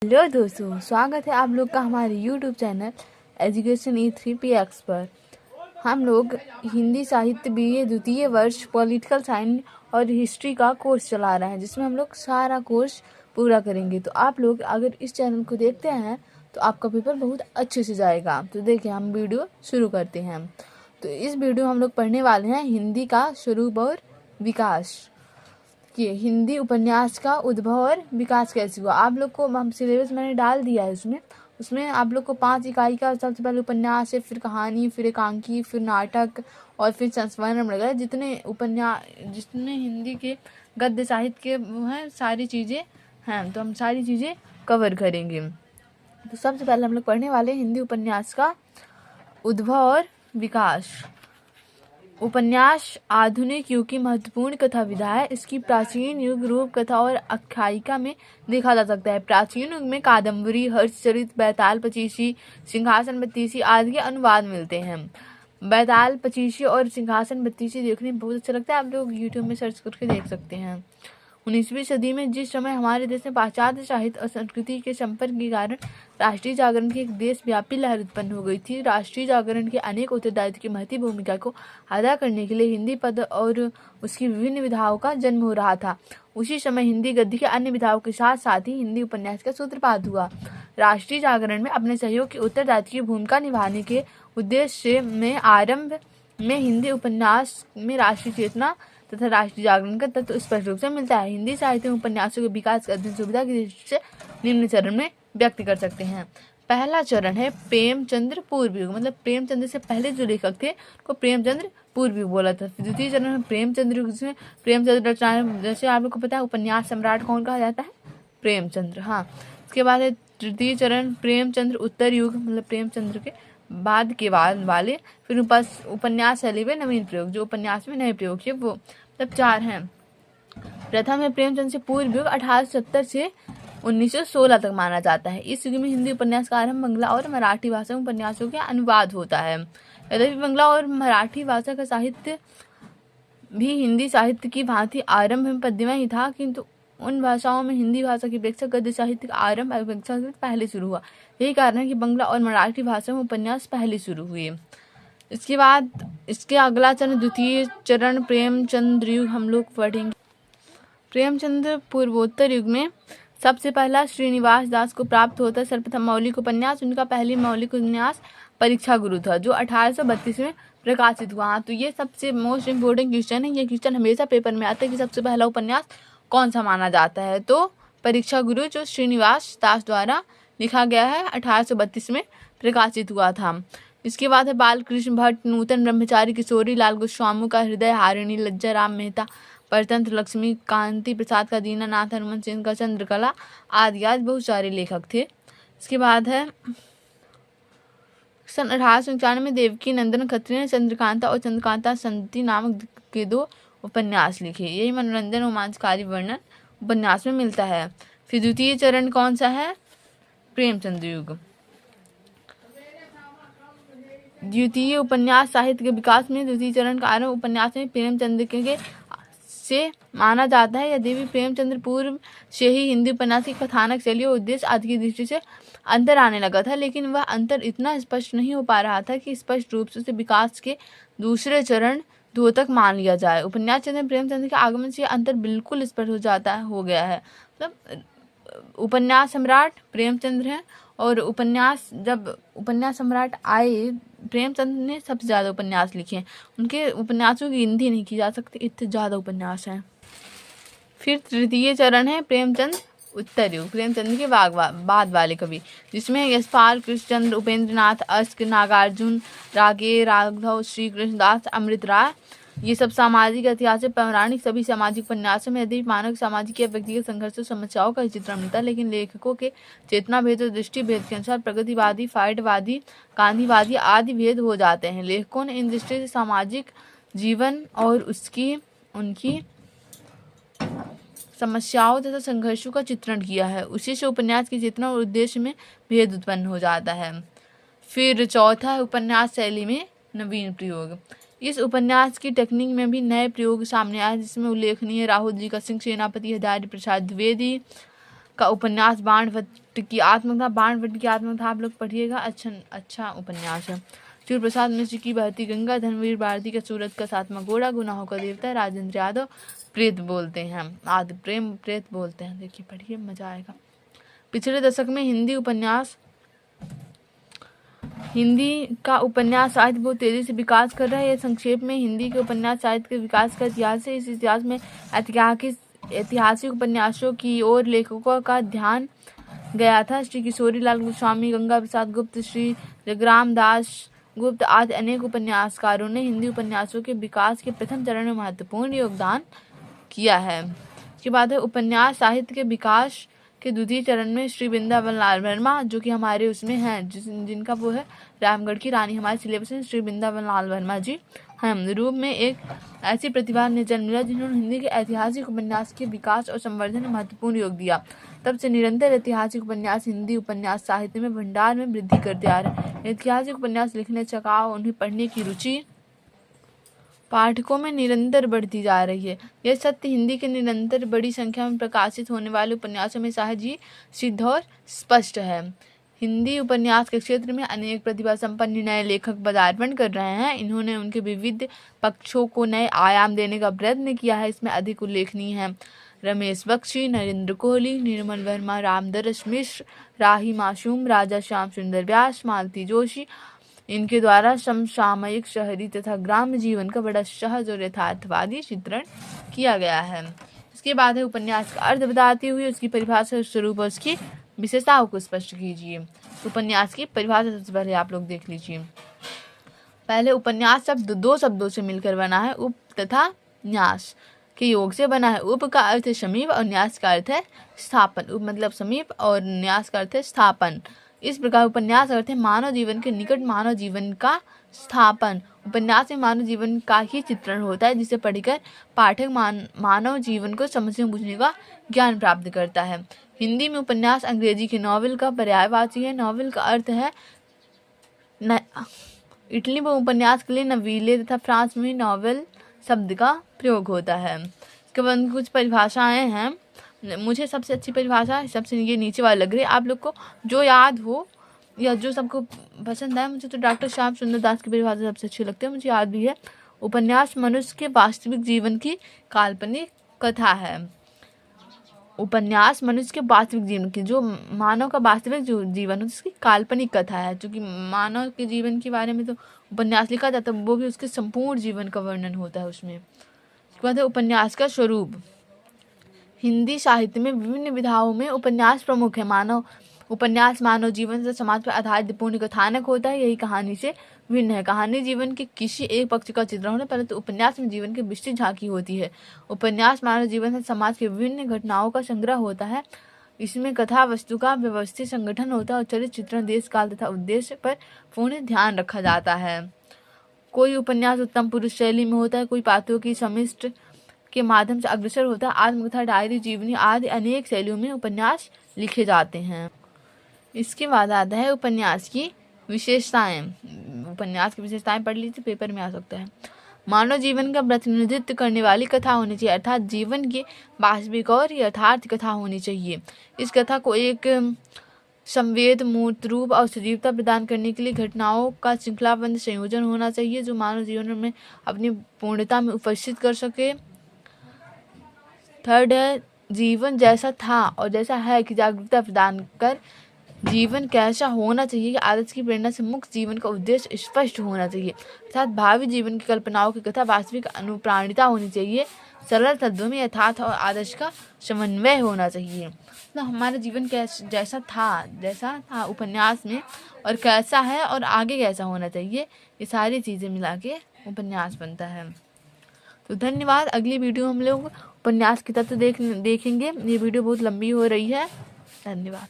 Hello दोस्तों, स्वागत है आप लोग का हमारे यूट्यूब चैनल एजुकेशन E3PX पर। हम लोग हिंदी साहित्य BA द्वितीय वर्ष पॉलिटिकल साइंस और हिस्ट्री का कोर्स चला रहे हैं, जिसमें हम लोग सारा कोर्स पूरा करेंगे। तो आप लोग अगर इस चैनल को देखते हैं तो आपका पेपर बहुत अच्छे से जाएगा। तो देखिए, हम वीडियो शुरू करते हैं। तो इस वीडियो हम लोग पढ़ने वाले हैं हिंदी का स्वरूप और विकास। कि हिंदी उपन्यास का उद्भव और विकास कैसे हुआ। आप लोग को हम सिलेबस मैंने डाल दिया है उसमें आप लोग को 5 इकाई का सबसे पहले उपन्यास है, फिर कहानी, फिर एकांकी, फिर नाटक और फिर संस्मरण वगैरह जितने हिंदी के गद्य साहित्य के वो हैं, सारी चीज़ें हैं। तो हम सारी चीज़ें कवर करेंगे। तो सबसे पहले हम लोग पढ़ने वाले हिंदी उपन्यास का उद्भव और विकास। उपन्यास आधुनिक युग की महत्वपूर्ण कथा विधा है। इसकी प्राचीन युग रूप कथा और आख्यायिका में देखा जा सकता है। प्राचीन युग में कादम्बरी, हर्षचरित, बैताल पचीसी, सिंहासन बत्तीसी आदि के अनुवाद मिलते हैं। बैताल पचीसी और सिंहासन बत्तीसी देखने में बहुत अच्छा लगता है, आप लोग यूट्यूब में सर्च करके देख सकते हैं। 19वीं सदी में जिस समय हमारे देश में पाश्चात्य साहित्य और संस्कृति के संपर्क के कारण राष्ट्रीय जागरण की एक देशव्यापी लहर उत्पन्न हो गई थी, राष्ट्रीय जागरण के अनेक उत्तरदायित्व की महती भूमिका को अदा करने के लिए हिंदी पद और उसकी विभिन्न विधाओं का जन्म हो रहा था। उसी समय हिंदी गद्य के अन्य विधाओं के साथ साथ ही हिंदी उपन्यास का सूत्रपात हुआ। राष्ट्रीय जागरण में अपने सहयोग की उत्तरदायित्व की भूमिका निभाने के उद्देश्य में आरंभ में हिंदी उपन्यास में राष्ट्रीय चेतना तथा राष्ट्रीय जागरण का तत्व स्पष्ट रूप से मिलता है। हिंदी साहित्य में उपन्यासों के विकास का अध्ययन सुविधा की दृष्टि से निम्न चरण में व्यक्त कर सकते हैं। पहला चरण है प्रेमचंद्र पूर्व युग, मतलब प्रेमचंद्र से पहले जो लेखक थे उनको प्रेमचंद्र पूर्व युग बोला था। द्वितीय चरण में प्रेमचंद्र युग, जिसमें प्रेमचंद्र रचनाएं, जैसे आप लोग को पता है उपन्यास सम्राट कौन कहा जाता है, प्रेमचंद्र। हाँ, इसके बाद है तृतीय चरण प्रेमचंद्र उत्तर युग, मतलब प्रेमचंद्र के बाद के बाद वाले। फिर उपन्यास शैली में नवीन प्रयोग, जो उपन्यास में नए प्रयोग किए वो, मतलब 4 हैं। प्रथम है प्रेमचंद्र से पूर्व युग, 1870 से 1916 तक माना जाता है। इस युग में हिंदी उपन्यास का आरंभ बंगला और मराठी भाषा में उपन्यासों के अनुवाद होता है। यद्यपि बंगला और मराठी भाषा का साहित्य भी हिंदी साहित्य की भांति आरंभ में पद्यमय ही था, किंतु उन भाषाओं में हिंदी भाषा की अपेक्षा गद्य साहित्य का आरंभ अपेक्षाकृत पहले शुरू हुआ। यही कारण है कि बंगला और मराठी भाषा में उपन्यास पहले शुरू हुए। इसके बाद इसके अगला चरण द्वितीय चरण प्रेमचंद्र युग हम लोग पढ़ेंगे। प्रेमचंद्र पूर्वोत्तर युग में सबसे पहला श्रीनिवास दास को प्राप्त होता सर्वप्रथम मौलिक उपन्यास। उनका पहली मौलिक उपन्यास परीक्षा गुरु था, जो 1832 में प्रकाशित हुआ। तो ये सबसे मोस्ट इम्पोर्टेंट क्वेश्चन है। ये क्वेश्चन हमेशा पेपर में आता है कि सबसे पहला उपन्यास कौन सा माना जाता है। तो परीक्षा गुरु, जो श्रीनिवास दास द्वारा लिखा गया है, 1832 में प्रकाशित हुआ था। इसके बाद है बालकृष्ण भट्ट, नूतन ब्रह्मचारी, किशोरी लाल गोस्वामी का हृदय हारिणी, लज्जा राम मेहता, परतंत्र लक्ष्मी, कांति प्रसाद का दीनानाथ, हनुमान सिंह का चंद्रकला आदि बहुत सारे लेखक थे। इसके बाद है सन 1895 में देवकी नंदन खत्री ने चंद्रकांता और चंद्रकांता संति नामक के 2 उपन्यास लिखे। यही मनोरंजन रोमांचकारी वर्णन उपन्यास में मिलता है। फिर द्वितीय चरण कौन सा है, प्रेमचंद्र युग। द्वितीय उपन्यास साहित्य के विकास में द्वितीय चरण का आरंभ उपन्यास में प्रेमचंद्र के से माना जाता है। यद्यपि प्रेमचंद्र पूर्व से ही हिंदी उपन्यास की कथानक शैली और उद्देश्य आदि की दृष्टि से अंतर आने लगा था, लेकिन वह अंतर इतना स्पष्ट नहीं हो पा रहा था कि स्पष्ट रूप से विकास के दूसरे चरण 2 तक मान लिया जाए। उपन्यास चंद्र प्रेमचंद्र के आगमन से अंतर बिल्कुल स्पष्ट हो गया है। मतलब उपन्यास सम्राट प्रेमचंद्र हैं, और जब उपन्यास सम्राट आए, प्रेमचंद्र ने सबसे ज़्यादा उपन्यास लिखे हैं। उनके उपन्यासों की गिनती नहीं की जा सकती, इतने ज़्यादा उपन्यास हैं। फिर तृतीय चरण है प्रेमचंद्र उत्तर युग, प्रेमचंद्र के बाद वाले कवि, जिसमें यशपाल, कृष्णचंद्र, उपेंद्र नाथ, अस्क, नागार्जुन, रागे, राघव, श्री कृष्णदास, अमृत राय, ये सब सामाजिक, ऐतिहासिक, पौराणिक सभी सामाजिक उपन्यासों में यदि मानव सामाजिक या व्यक्तिगत संघर्ष और समस्याओं का चित्रण मिलता है, लेकिन लेखकों के चेतना भेद और दृष्टि भेद के अनुसार प्रगतिवादी, फाइटवादी, गांधीवादी आदि भेद हो जाते हैं। लेखकों ने इन दृष्टि से सामाजिक जीवन और उनकी समस्याओं तथा संघर्षों का चित्रण किया है। उसी से उपन्यास की चेतना और उद्देश्य में भेद उत्पन्न हो जाता है। फिर चौथा है उपन्यास शैली में नवीन प्रयोग। इस उपन्यास की टेक्निक में भी नए प्रयोग सामने आए, जिसमें उल्लेखनीय राहुल जी का सिंह सेनापति, हरिहर प्रसाद द्विवेदी का उपन्यास बाणभट्ट की आत्मकथा। बाणभट्ट की आत्मकथा आप लोग पढ़िएगा, अच्छा उपन्यास है। सूर्य प्रसाद मिश्र की बहती गंगा, धर्मवीर भारती का सूरत का सातवां घोड़ा, गुनाहों का देवता, राजेंद्र यादव प्रेत बोलते हैं, आदि प्रेम प्रेत बोलते हैं। देखिए पढ़िए, मजा आएगा। पिछले दशक में हिंदी का उपन्यास साहित्य बहुत तेजी से विकास कर रहा है। यह संक्षेप में हिंदी के उपन्यास साहित्य के विकास का इतिहास है। इस इतिहास में ऐतिहासिक उपन्यासों की ओर लेखकों का ध्यान गया था। श्री किशोरी लाल गोस्वामी, गंगा प्रसाद गुप्त, श्री जगराम दास गुप्त आदि अनेक उपन्यासकारों ने हिंदी उपन्यासों के विकास के प्रथम चरण में महत्वपूर्ण योगदान किया है। इसके बाद है उपन्यास साहित्य के विकास के द्वितीय चरण में श्री वृंदावन लाल वर्मा, जो कि हमारे उसमें हैं, जिनका वो है रामगढ़ की रानी, हमारे सिलेबस में श्री वृंदावन लाल वर्मा जी हैं, रूप में एक ऐसी प्रतिभा ने जन्म लिया जिन्होंने हिंदी के ऐतिहासिक उपन्यास के विकास और संवर्धन में महत्वपूर्ण योग दिया। तब से निरंतर ऐतिहासिक उपन्यास हिंदी उपन्यास साहित्य में भंडार में वृद्धि करते आ रहे हैं। ऐतिहासिक उपन्यास लिखने चकाव, उन्हें पढ़ने की रुचि पाठकों में निरंतर बढ़ती जा रही है। यह सत्य हिंदी के निरंतर बड़ी संख्या में प्रकाशित होने वाले उपन्यासों में सहज ही सिद्ध और स्पष्ट है। हिंदी उपन्यास के क्षेत्र में अनेक प्रतिभा संपन्न नए लेखक पदार्पण कर रहे हैं। इन्होंने उनके विविध पक्षों को नए आयाम देने का प्रयत्न किया है। इसमें अधिक उल्लेखनीय है रमेश बख्शी, नरेंद्र कोहली, निर्मल वर्मा, रामदरस मिश्र, राही मासूम, राजा श्याम सुंदर व्यास, मालती जोशी। इनके द्वारा समसामयिक शहरी तथा ग्राम्य जीवन का बड़ा सहज और यथार्थवादी चित्रण किया गया है। इसके बाद है उपन्यास का अर्थ बताते हुए उसकी परिभाषा, स्वरूप और उसकी विशेषताओं को स्पष्ट कीजिए। उपन्यास की परिभाषा सबसे पहले आप लोग देख लीजिए। पहले उपन्यास शब्द दो शब्दों से मिलकर बना है, उप तथा न्यास के योग से बना है। उप का अर्थ है समीप और न्यास का अर्थ है स्थापन। उप मतलब समीप और न्यास का अर्थ है स्थापन। इस प्रकार उपन्यास अर्थ है मानव जीवन के निकट, मानव जीवन का स्थापन। उपन्यास में मानव जीवन का ही चित्रण होता है, जिसे पढ़कर पाठक मानव जीवन को समझने बूझने का ज्ञान प्राप्त करता है। हिंदी में उपन्यास अंग्रेजी के नॉवेल का पर्यायवाची है। नॉवेल का अर्थ है इटली में उपन्यास के लिए नवीले तथा फ्रांस में नॉवेल शब्द का प्रयोग होता है। इसके बाद कुछ परिभाषाएं हैं। मुझे सबसे अच्छी परिभाषा सबसे ये नीचे वाली लग रही है, आप लोग को जो याद हो या जो सबको पसंद आए। मुझे तो डॉक्टर श्याम सुंदर दास की परिभाषा सबसे अच्छी लगती है, मुझे याद भी है। उपन्यास मनुष्य के वास्तविक जीवन की काल्पनिक कथा है। उपन्यास मनुष्य के वास्तविक जीवन की, जो मानव का वास्तविक जो जीवन है उसकी काल्पनिक कथा है। क्योंकि मानव के जीवन के बारे में तो उपन्यास लिखा जाता है, वो भी उसके संपूर्ण जीवन का वर्णन होता है उसमें। उसके बाद है उपन्यास का स्वरूप। हिंदी साहित्य में विभिन्न विधाओं में उपन्यास प्रमुख है। उपन्यास मानव जीवन से समाज पर आधारित पूर्ण कथानक होता है। यही कहानी से भिन्न है। कहानी जीवन के किसी एक पक्ष का चित्रण होता है, परंतु उपन्यास में जीवन की विस्तृत झांकी होती है। उपन्यास मानव जीवन से समाज के विभिन्न घटनाओं का संग्रह होता है। इसमें कथा वस्तु का व्यवस्थित संगठन होता है और चरित्र चित्रण, देश काल तथा उद्देश्य पर पूर्ण ध्यान रखा जाता है। कोई उपन्यास उत्तम पुरुष शैली में होता है, कोई पात्रों की समिष्ट के माध्यम से अग्रसर होता है। आत्मकथा, डायरी, जीवनी आदि अनेक शैलियों में उपन्यास लिखे जाते हैं। इसके बाद आता है उपन्यास की विशेषताएं। उपन्यास की विशेषताएं पढ़ लीजिए, पेपर में आ सकता है। मानव जीवन का प्रतिनिधित्व करने वाली कथा होनी चाहिए, अर्थात जीवन की वास्तविक और यथार्थ कथा होनी चाहिए। इस कथा को एक संवेद, मूर्त रूप और सजीवता प्रदान करने के लिए घटनाओं का श्रृंखलाबद्ध संयोजन होना चाहिए, जो मानव जीवन में अपनी पूर्णता में उपस्थित कर सके। थर्ड है जीवन जैसा था और जैसा है की जागरूकता प्रदान कर जीवन कैसा होना चाहिए, आदर्श की प्रेरणा से मुक्त जीवन का उद्देश्य स्पष्ट होना चाहिए, अर्थात भावी जीवन की कल्पनाओं की कथा वास्तविक अनुप्राणिता होनी चाहिए। सरल शब्दों में यथार्थ और आदर्श का समन्वय होना चाहिए। तो हमारा जीवन जैसा था उपन्यास में, और कैसा है और आगे कैसा होना चाहिए, ये सारी चीज़ें मिला के उपन्यास बनता है। तो धन्यवाद। अगली वीडियो हम लोग उपन्यास की तत्व देखेंगे। ये वीडियो बहुत लंबी हो रही है। धन्यवाद।